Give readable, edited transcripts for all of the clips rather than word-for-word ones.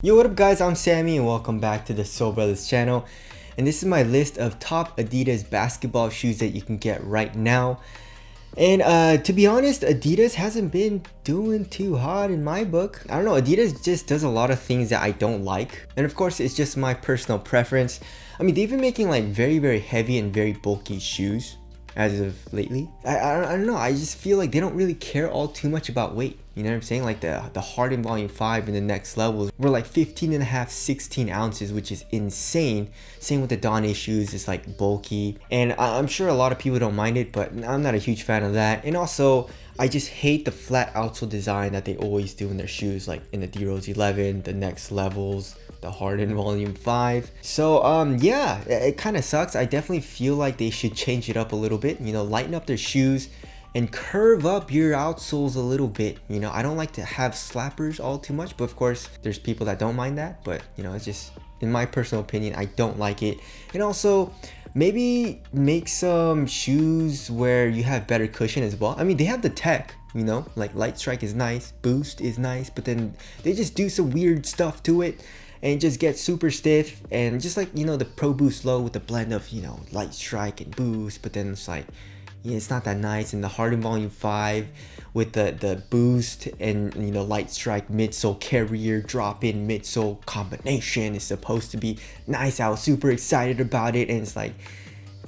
Yo, what up guys, I'm Sammy and welcome back to the Soul Brothers channel. And this is my list of top Adidas basketball shoes that you can get right now. And to be honest, Adidas hasn't been doing too hot in my book. I don't know, Adidas just does a lot of things that I don't like. And of course, it's just my personal preference. I mean, they've been making like very heavy and very bulky shoes as of lately. I don't know, I just feel like they don't really care all too much about weight. You know what I'm saying? Like the Harden Volume 5 and the next levels were like 15 and a half, 16 ounces, which is insane. Same with the Adidas shoes, it's like bulky. And I'm sure a lot of people don't mind it, but I'm not a huge fan of that. And also, I just hate the flat outsole design that they always do in their shoes, like in the D-Rose 11, the next levels, the Harden Volume 5. So yeah, it kind of sucks. I definitely feel like they should change it up a little bit, you know, lighten up their shoes and curve up your outsoles a little bit. You know, I don't like to have slappers all too much, but of course there's people that don't mind that, but you know, it's just, in my personal opinion, I don't like it. And also, maybe make some shoes where you have better cushion as well. I mean, they have the tech, you know, like Light Strike is nice, Boost is nice, but then they just do some weird stuff to it and it just gets super stiff. And just like, you know, the Pro Boost Low with the blend of, you know, Light Strike and Boost, but then it's like, yeah, it's not that nice. And the Harden Volume 5 with the Boost and, you know, Light Strike midsole carrier drop-in midsole combination is supposed to be nice. I was super excited about it, and it's like,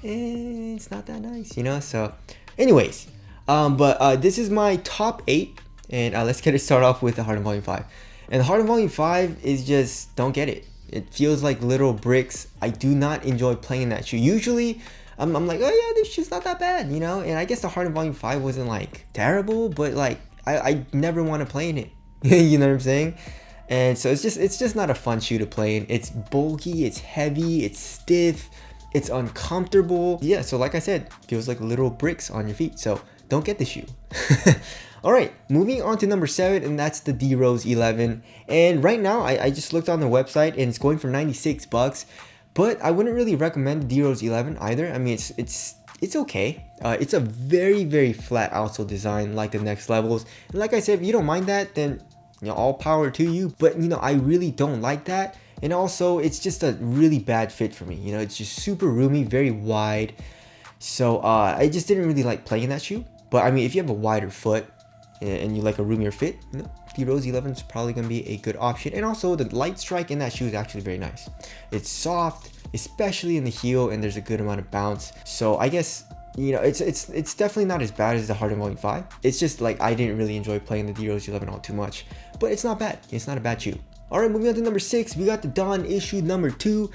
it's not that nice, you know. So anyways, this is my top 8, and let's get it started off with the Harden Volume 5. And the Harden Volume 5 is just, don't get it. It feels like little bricks. I do not enjoy playing that shoe. Usually I'm like, oh yeah, this shoe's not that bad, you know. And I guess the Harden Volume 5 wasn't like terrible, but like I never want to play in it. You know what I'm saying? And so it's just not a fun shoe to play in. It's bulky, it's heavy, it's stiff, it's uncomfortable. Yeah, so like I said, feels like little bricks on your feet. So don't get the shoe. All right, moving on to number 7, and that's the D-Rose 11. And right now, I just looked on their website and it's going for 96 bucks. But I wouldn't really recommend the D-Rose 11 either. I mean, it's okay. It's a very flat outsole design like the next levels. And like I said, if you don't mind that, then, you know, all power to you. But, you know, I really don't like that. And also, it's just a really bad fit for me. You know, it's just super roomy, very wide. So I just didn't really like playing that shoe. But I mean, if you have a wider foot and you like a roomier fit, you know, D-Rose 11 is probably going to be a good option. And also, the Light Strike in that shoe is actually very nice. It's soft, especially in the heel, and there's a good amount of bounce. So I guess, you know, it's definitely not as bad as the Harden Volume 5. It's just like I didn't really enjoy playing the D-Rose 11 all too much. But it's not bad. It's not a bad shoe. All right, moving on to number 6, we got the Dawn issue number 2.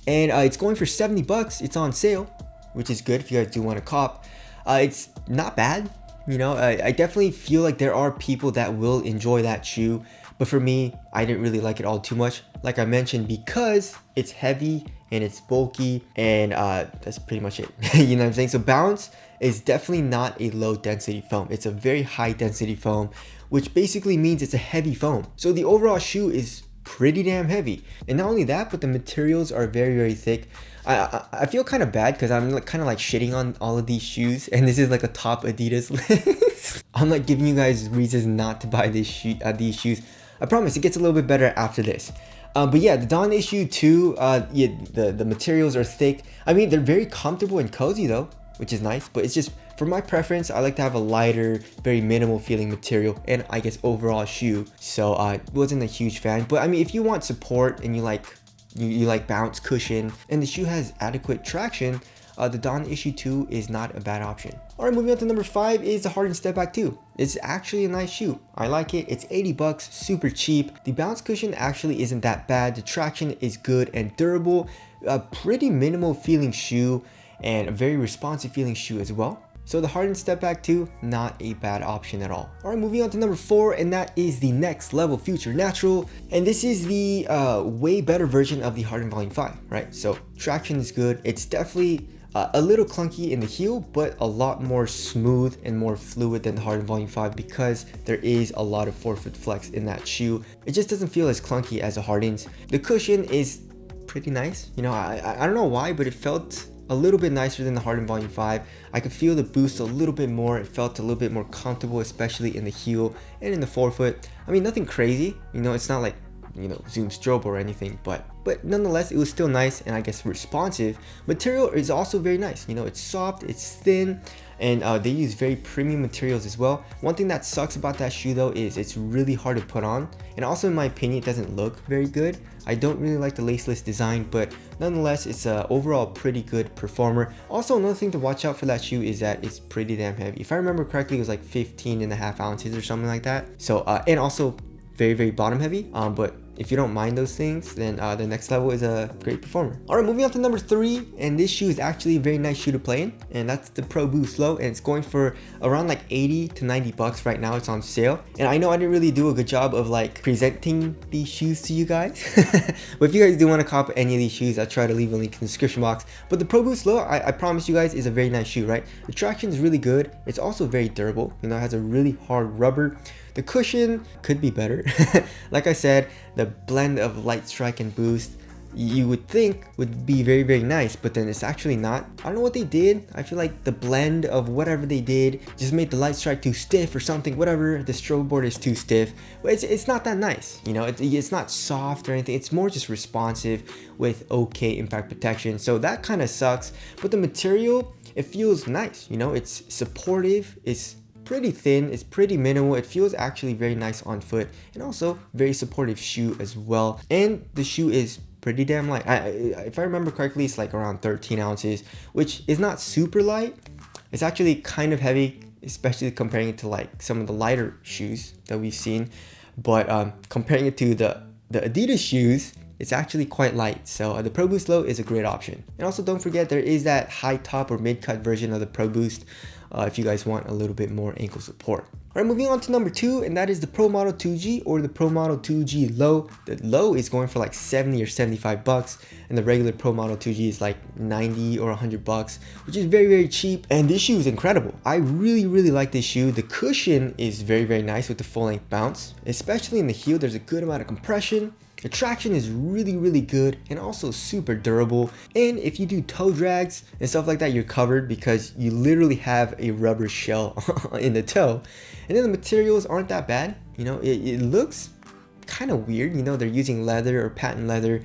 And it's going for 70 bucks. It's on sale, which is good if you guys do want to cop. It's not bad. You know, I definitely feel like there are people that will enjoy that shoe, but for me, I didn't really like it all too much, like I mentioned, because it's heavy and it's bulky, and that's pretty much it. You know what I'm saying? So bounce is definitely not a low density foam. It's a very high density foam, which basically means it's a heavy foam. So the overall shoe is pretty damn heavy. And not only that, but the materials are very thick. I feel kind of bad because I'm like, kind of like shitting on all of these shoes, and this is like a top Adidas list. I'm like giving you guys reasons not to buy these shoes. I promise it gets a little bit better after this. But yeah, the Dawn issue 2, yeah, the materials are thick. I mean, they're very comfortable and cozy though, which is nice, but it's just, for my preference, I like to have a lighter, very minimal feeling material and I guess overall shoe. So I wasn't a huge fan, but I mean, if you want support and you like bounce, cushion, and the shoe has adequate traction, the Dawn issue 2 is not a bad option. Alright, moving on to number 5 is the Harden Stepback 2. It's actually a nice shoe. I like it. It's 80 bucks, super cheap. The bounce cushion actually isn't that bad. The traction is good and durable. A pretty minimal feeling shoe and a very responsive feeling shoe as well. So the Harden Stepback 2, not a bad option at all. Alright, moving on to number 4, and that is the next level Futurenatural. And this is the way better version of the Harden Volume 5, right? So traction is good. It's definitely a little clunky in the heel, but a lot more smooth and more fluid than the Harden Volume 5 because there is a lot of forefoot flex in that shoe. It just doesn't feel as clunky as the Harden's. The cushion is pretty nice. You know, I don't know why, but it felt a little bit nicer than the Harden Volume 5. I could feel the boost a little bit more. It felt a little bit more comfortable, especially in the heel and in the forefoot. I mean, nothing crazy. You know, it's not like zoom strobe or anything, but nonetheless it was still nice and I guess responsive. Material is also very nice. It's soft, it's thin, and they use very premium materials as well. One thing that sucks about that shoe though is it's really hard to put on, and also in my opinion it doesn't look very good. I don't really like the laceless design, but nonetheless it's a overall pretty good performer. Also, another thing to watch out for that shoe is that it's pretty damn heavy. If I remember correctly, it was like 15.5 ounces or something like that. So and also very bottom heavy, but if you don't mind those things, then the next level is a great performer. All right, moving on to number 3, and this shoe is actually a very nice shoe to play in, and that's the Pro Boost Low, and it's going for around like 80 to 90 bucks right now. It's on sale, and I know I didn't really do a good job of like presenting these shoes to you guys, but if you guys do want to cop any of these shoes, I'll try to leave a link in the description box. But the Pro Boost Low, I promise you guys, is a very nice shoe, right? The traction is really good. It's also very durable. It has a really hard rubber. The cushion could be better. Like I said, the blend of light strike and boost you would think would be very nice, but then it's actually not. I don't know what they did. I feel like the blend of whatever they did just made the light strike too stiff or something, whatever. The strobe board is too stiff, but it's not that nice. It's not soft or anything. It's more just responsive with okay impact protection. So that kind of sucks, but the material, it feels nice. It's supportive, it's pretty thin, it's pretty minimal, it feels actually very nice on foot, and also very supportive shoe as well. And the shoe is pretty damn light. If I remember correctly, it's like around 13 ounces, which is not super light. It's actually kind of heavy, especially comparing it to like some of the lighter shoes that we've seen, but comparing it to the Adidas shoes, it's actually quite light. So the Pro Boost Low is a great option. And also don't forget, there is that high top or mid cut version of the Pro Boost if you guys want a little bit more ankle support. All right, moving on to number 2, and that is the Pro Model 2G or the Pro Model 2G Low. The Low is going for like 70 or 75 bucks, and the regular Pro Model 2G is like 90 or 100 bucks, which is very cheap. And this shoe is incredible. I really like this shoe. The cushion is very nice with the full length bounce, especially in the heel. There's a good amount of compression. The traction is really good and also super durable, and if you do toe drags and stuff like that, you're covered because you literally have a rubber shell in the toe. And then the materials aren't that bad. It looks kind of weird, they're using leather or patent leather,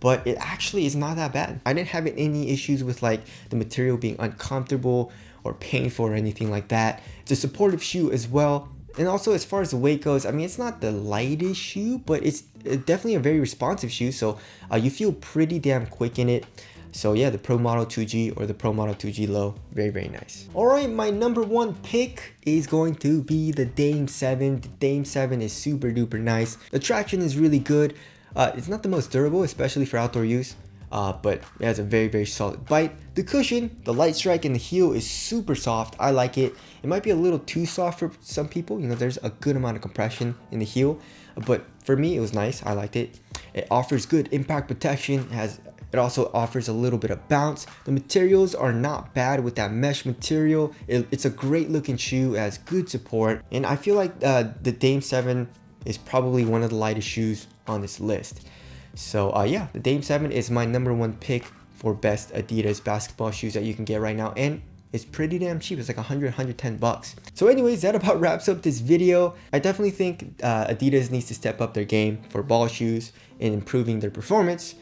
but it actually is not that bad. I didn't have any issues with like the material being uncomfortable or painful or anything like that. It's a supportive shoe as well. And also, as far as the weight goes, I mean, it's not the lightest shoe, but it's definitely a very responsive shoe. So you feel pretty damn quick in it. So yeah, the Pro Model 2G or the Pro Model 2G Low, very nice. All right, my number 1 pick is going to be the Dame 7. The Dame 7 is super duper nice. The traction is really good. It's not the most durable, especially for outdoor use. But it has a very solid bite. The cushion, the light strike, and the heel is super soft. I like it. It might be a little too soft for some people. There's a good amount of compression in the heel, but for me it was nice. I liked it. It offers good impact protection. It also offers a little bit of bounce. The materials are not bad with that mesh material. It's a great looking shoe. It has good support, and I feel like the Dame 7 is probably one of the lightest shoes on this list. So yeah, the Dame 7 is my number 1 pick for best Adidas basketball shoes that you can get right now, and it's pretty damn cheap. It's like 110 bucks. So anyways, that about wraps up this video. I definitely think Adidas needs to step up their game for ball shoes and improving their performance.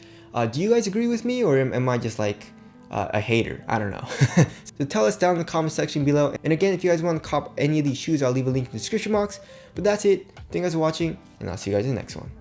Do you guys agree with me, or am I just like a hater? I don't know. So tell us down in the comment section below. And again, if you guys want to cop any of these shoes, I'll leave a link in the description box. But that's it. Thank you guys for watching, and I'll see you guys in the next one.